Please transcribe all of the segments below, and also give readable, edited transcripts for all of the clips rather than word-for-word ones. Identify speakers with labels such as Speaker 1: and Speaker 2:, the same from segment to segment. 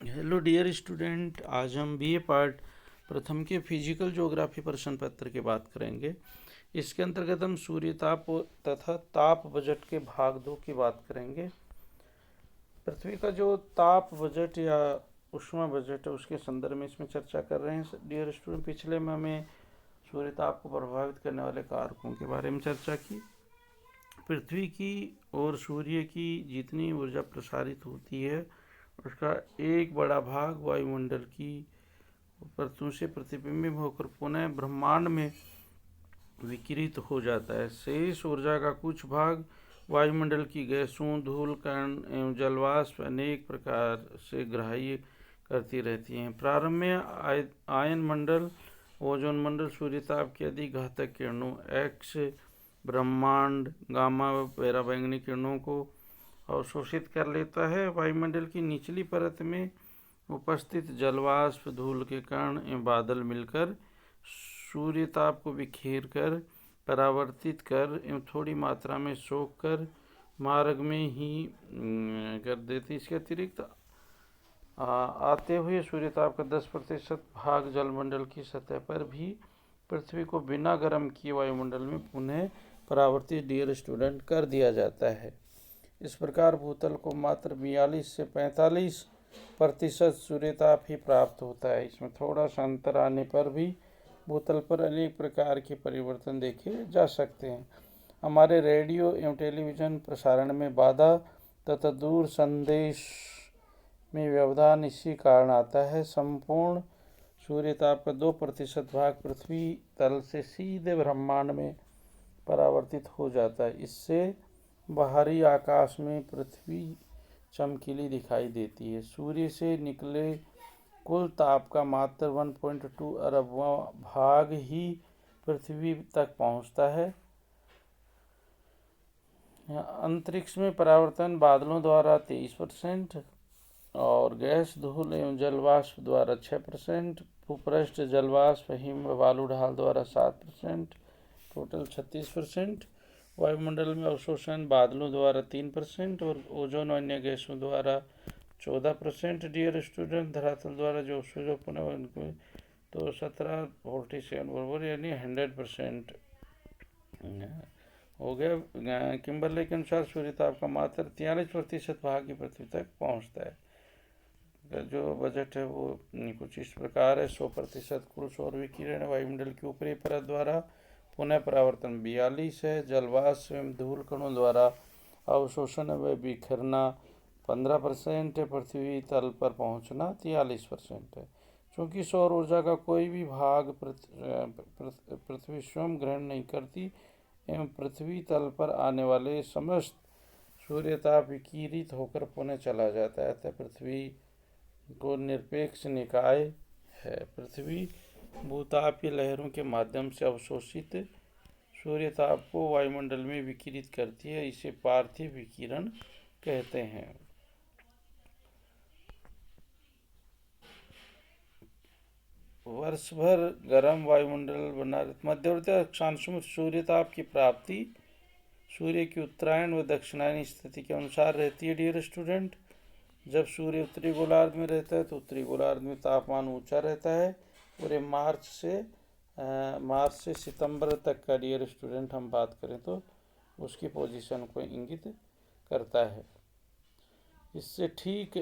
Speaker 1: Hello dear student, आज हम BA part प्रथम के फिजिकल ज्योग्राफी प्रश्न पत्र की बात करेंगे। इसके अंतर्गत हम सूर्य ताप तथा ताप बजट के भाग 2 की बात करेंगे। पृथ्वी का जो ताप बजट या ऊष्मा बजट है उसके संदर्भ में इसमें चर्चा कर रहे हैं डियर स्टूडेंट। पिछले में हमें सूर्य ताप को प्रभावित करने वाले कारकों के बारे में चर्चा की। पृथ्वी की और सूर्य की जितनी ऊर्जा प्रसारित होती है उसका एक बड़ा भाग वायुमंडल की परतों से प्रतिबिंबित होकर पुनः ब्रह्मांड में विकिरित हो जाता है। शेष ऊर्जा का कुछ भाग वायुमंडल की गैसों, धूल कण एवं जलवाष्प अनेक प्रकार से ग्राह्य करती रहती हैं। प्रारंभ में आयन मंडल, ओजोन मंडल सूर्यताप की अधिक घातक किरणों एक्स ब्रह्मांड, गामा व पराबैंगनी किरणों को अवशोषित कर लेता है। वायुमंडल की निचली परत में उपस्थित जलवाष्प, धूल के कण एवं बादल मिलकर सूर्य ताप को बिखेर कर, परावर्तित कर एवं थोड़ी मात्रा में सोख कर मार्ग में ही कर देती। इसके अतिरिक्त आते हुए सूर्यताप का 10% भाग जलमंडल की सतह पर भी पृथ्वी को बिना गर्म किए वायुमंडल में पुनः परावर्तित डियर स्टूडेंट कर दिया जाता है। इस प्रकार भूतल को मात्र 42 से 45% सूर्यताप ही प्राप्त होता है। इसमें थोड़ा सा अंतर आने पर भी भूतल पर अनेक प्रकार के परिवर्तन देखे जा सकते हैं। हमारे रेडियो एवं टेलीविज़न प्रसारण में बाधा तथा दूर संदेश में व्यवधान इसी कारण आता है। संपूर्ण सूर्यताप का 2% भाग पृथ्वी तल से सीधे ब्रह्मांड में परावर्तित हो जाता है। इससे बाहरी आकाश में पृथ्वी चमकीली दिखाई देती है। सूर्य से निकले कुल ताप का मात्र 1.2 अरबवां भाग ही पृथ्वी तक पहुंचता है। अंतरिक्ष में परावर्तन बादलों द्वारा 23% और गैस, धूल एवं जलवाष्प द्वारा 6%, भूपृष्ठ जलवाष्प, हिम व बालू ढाल द्वारा 7%, टोटल 36%। वायुमंडल में अवशोषण बादलों द्वारा 3% और ओजोन और अन्य गैसों द्वारा 14%। डियर स्टूडेंट, धरातल द्वारा जो अवशोषण है तो 1747 बराबर यानी 100% हो गया। किम्बरले के अनुसार सूर्यताप का मात्र 43% भाग ही पृथ्वी तक पहुंचता है। जो बजट है वो कुछ इस प्रकार है। 100% कुल सौर विकिरण वायुमंडल की ऊपरी परत द्वारा पुनः परावर्तन 42 है। जलवाष्प एवं धूल कणों द्वारा अवशोषण व बिखरना 15% है। पृथ्वी तल पर पहुंचना 43% है। चूँकि सौर ऊर्जा का कोई भी भाग पृथ्वी स्वयं ग्रहण नहीं करती एवं पृथ्वी तल पर आने वाले समस्त सूर्यताप विकिरित होकर पुनः चला जाता है, अतः पृथ्वी को निरपेक्ष निकाय है। पृथ्वी भूतापीय लहरों के माध्यम से अवशोषित सूर्यताप को वायुमंडल में विकिरित करती है। इसे पार्थिव विकिरण कहते हैं। वर्ष भर गर्म वायुमंडल बना मध्यवर्ती अक्षांशों में सूर्यताप की प्राप्ति सूर्य की उत्तरायण व दक्षिणायन स्थिति के अनुसार रहती है। डियर स्टूडेंट, जब सूर्य उत्तरी गोलार्ध में रहता है तो उत्तरी गोलार्ध में तापमान ऊंचा रहता है और ये मार्च से सितंबर तक का डियर स्टूडेंट हम बात करें तो उसकी पोजीशन को इंगित करता है। इससे ठीक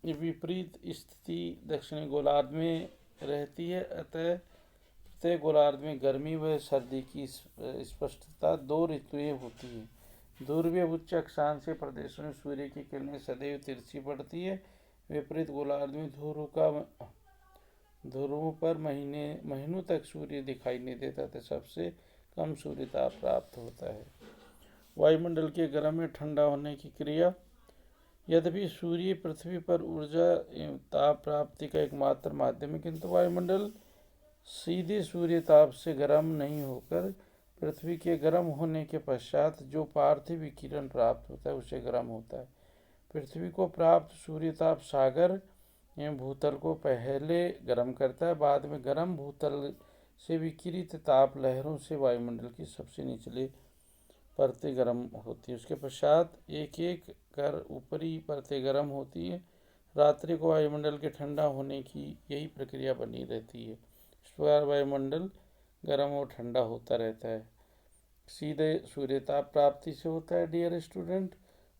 Speaker 1: विपरीत स्थिति दक्षिणी गोलार्ध में रहती है, अतः प्रत्येक गोलार्ध में गर्मी व सर्दी की स्पष्टता 2 ऋतुएं होती हैं। ध्रुवीय उच्च अक्षांशीय प्रदेशों में सूर्य की किरणें सदैव तिरछी पड़ती है। विपरीत गोलार्ध में ध्रुवों पर महीनों तक सूर्य दिखाई नहीं देता था। सबसे कम सूर्यताप प्राप्त होता है। वायुमंडल के गर्म में ठंडा होने की क्रिया। यद्यपि सूर्य पृथ्वी पर ऊर्जा एवं ताप प्राप्ति का एकमात्र माध्यम है, किंतु वायुमंडल सीधे सूर्य ताप से गर्म नहीं होकर पृथ्वी के गर्म होने के पश्चात जो पार्थिव विकिरण प्राप्त होता है उसे गर्म होता है। पृथ्वी को प्राप्त सूर्यताप सागर एवं भूतल को पहले गर्म करता है, बाद में गर्म भूतल से विकिरित ताप लहरों से वायुमंडल की सबसे निचले परतें गर्म होती है। उसके पश्चात एक एक कर ऊपरी परतें गर्म होती है रात्रि को वायुमंडल के ठंडा होने की यही प्रक्रिया बनी रहती है। इस प्रकार वायुमंडल गर्म और ठंडा होता रहता है। सीधे सूर्यताप प्राप्ति से होता है डियर स्टूडेंट।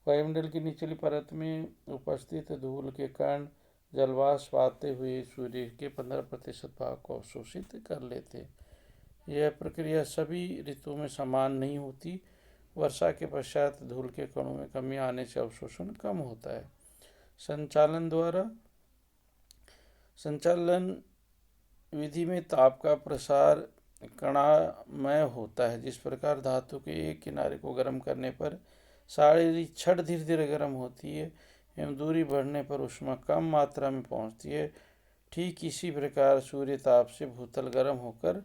Speaker 1: वायुमंडल की निचली परत में उपस्थित धूल के कण जलवाष्प आते हुए सूर्य के 15% भाग को अवशोषित कर लेते हैं। यह प्रक्रिया सभी ऋतुओं में समान नहीं होती। वर्षा के पश्चात धूल के कणों में कमी आने से अवशोषण कम होता है। संचालन विधि में ताप का प्रसार कणामय होता है। जिस प्रकार धातु के एक किनारे को गर्म करने पर सारी छड़ धीरे धीरे गर्म होती है एवं दूरी बढ़ने पर ऊष्मा कम मात्रा में पहुंचती है, ठीक इसी प्रकार सूर्य ताप से भूतल गर्म होकर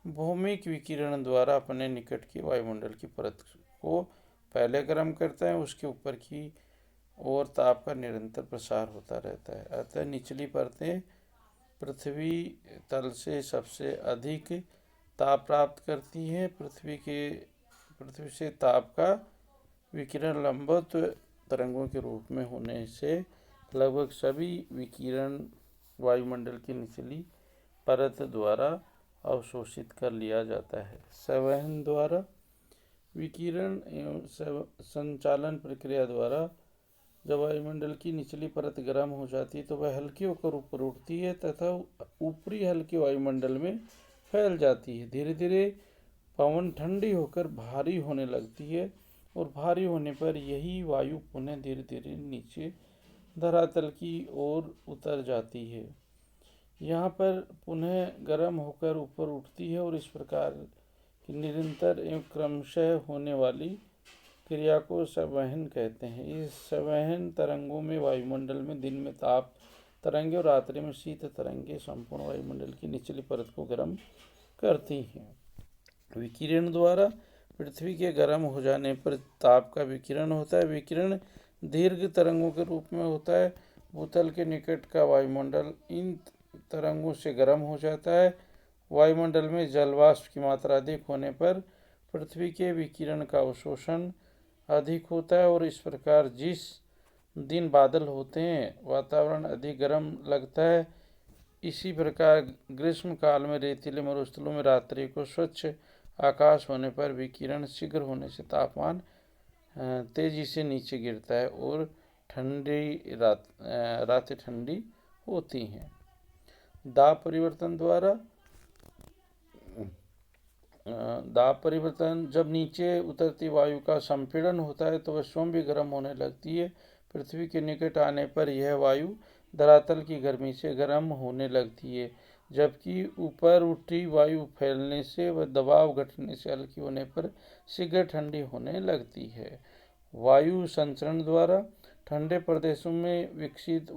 Speaker 1: भौमिक विकिरण द्वारा अपने निकट की वायुमंडल की परत को पहले गर्म करता है, उसके ऊपर की ओर ताप का निरंतर प्रसार होता रहता है। अतः निचली परतें पृथ्वी तल से सबसे अधिक ताप प्राप्त करती हैं। पृथ्वी से ताप का विकिरण लंबवत तरंगों के रूप में होने से लगभग सभी विकिरण वायुमंडल की निचली परत द्वारा अवशोषित कर लिया जाता है। संवहन द्वारा विकिरण एवं संचालन प्रक्रिया द्वारा जब वायुमंडल की निचली परत गर्म हो जाती है तो वह हल्की होकर ऊपर उठती है तथा ऊपरी हल्के वायुमंडल में फैल जाती है। धीरे धीरे पवन ठंडी होकर भारी होने लगती है और भारी होने पर यही वायु पुनः धीरे धीरे नीचे धरातल की ओर उतर जाती है। यहाँ पर पुनः गर्म होकर ऊपर उठती है और इस प्रकार की निरंतर एवं क्रमशः होने वाली क्रिया को संवहन कहते हैं। इस संवहन तरंगों में वायुमंडल में दिन में ताप तरंगे और रात्रि में शीत तरंगे संपूर्ण वायुमंडल की निचली परत को गर्म करती हैं। विकिरण द्वारा पृथ्वी के गर्म हो जाने पर ताप का विकिरण होता है। विकिरण दीर्घ तरंगों के रूप में होता है। भूतल के निकट का वायुमंडल इन तरंगों से गर्म हो जाता है। वायुमंडल में जलवाष्प की मात्रा अधिक होने पर पृथ्वी के विकिरण का अवशोषण अधिक होता है और इस प्रकार जिस दिन बादल होते हैं वातावरण अधिक गर्म लगता है। इसी प्रकार ग्रीष्म काल में रेतीले मरुस्थलों में रात्रि को स्वच्छ आकाश होने पर विकिरण शीघ्र होने से तापमान तेजी से नीचे गिरता है और रातें ठंडी होती हैं। दाब परिवर्तन जब नीचे उतरती वायु का संपीड़न होता है तो वह स्वयं भी गर्म होने लगती है। पृथ्वी के निकट आने पर यह वायु धरातल की गर्मी से गर्म होने लगती है, जबकि ऊपर उठी वायु फैलने से व दबाव घटने से हल्की होने पर शीघ्र ठंडी होने लगती है। वायु संचरण द्वारा ठंडे प्रदेशों में विकसित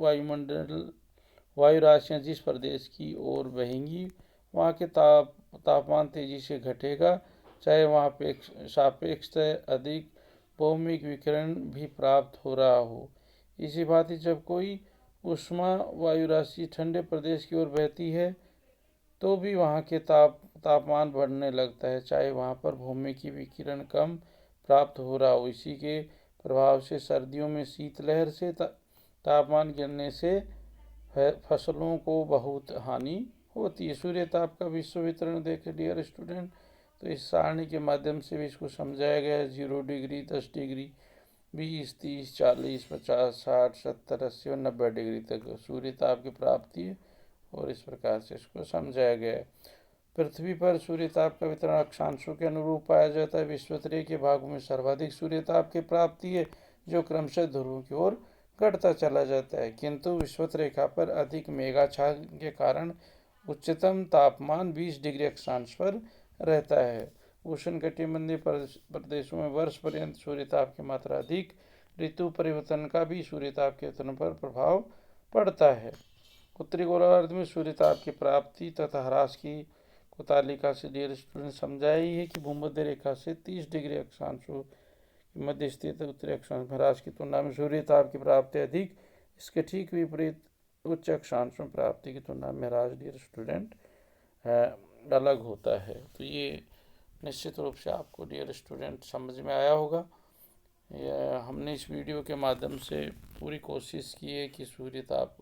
Speaker 1: वायु राशियाँ जिस प्रदेश की ओर बहेंगी वहाँ के तापमान तेजी से घटेगा, चाहे वहाँ पे सापेक्षतः अधिक भौमिक विकिरण भी प्राप्त हो रहा हो। इसी भांति जब कोई उष्मा वायु राशि ठंडे प्रदेश की ओर बहती है तो भी वहाँ के तापमान बढ़ने लगता है, चाहे वहाँ पर भौमिक विकिरण कम प्राप्त हो रहा हो। इसी के प्रभाव से सर्दियों में शीतलहर से तापमान गिरने से फसलों को बहुत हानि होती है। सूर्य ताप का विश्व वितरण देखें डियर स्टूडेंट, तो इस सारणी के माध्यम से भी इसको समझाया गया है। 0 डिग्री, 10 डिग्री, 20, 30, 40, 50, 60, 70, 80 और 90 डिग्री तक सूर्य ताप की प्राप्ति है और इस प्रकार से इसको समझाया गया है। पृथ्वी पर सूर्य ताप का वितरण अक्षांशों के अनुरूप पाया जाता है। विश्वोत्तरीय के भागों में सर्वाधिक सूर्य ताप की प्राप्ति है जो क्रमशः ध्रुवों की ओर घटता चला जाता है, किंतु विषुवत रेखा पर अधिक मेघाच्छादन के कारण उच्चतम तापमान 20 डिग्री अक्षांश पर रहता है। उष्णकटिबंधीय प्रदेशों में वर्ष पर्यंत सूर्यताप की मात्रा अधिक। ऋतु परिवर्तन का भी सूर्यताप के वितरण पर प्रभाव पड़ता है। उत्तरी गोलार्ध में सूर्यताप की प्राप्ति तथा ह्रास की तालिका से डियर स्टूडेंट समझाई है कि भूमध्य रेखा से 30 डिग्री अक्षांशों मध्य स्थित उत्तरी अक्षांश में ह्रास की तुलना में सूर्यताप की प्राप्ति अधिक। इसके ठीक विपरीत उच्च अक्षांश में प्राप्ति की तुलना में ह्रास डियर स्टूडेंट अलग होता है। तो ये निश्चित रूप से आपको डियर स्टूडेंट समझ में आया होगा। हमने इस वीडियो के माध्यम से पूरी कोशिश की है कि सूर्य ताप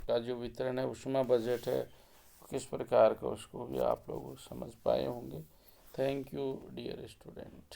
Speaker 1: का जो वितरण है, ऊष्मा बजट है किस प्रकार का, उसको भी आप लोग समझ पाए होंगे। Thank you dear student.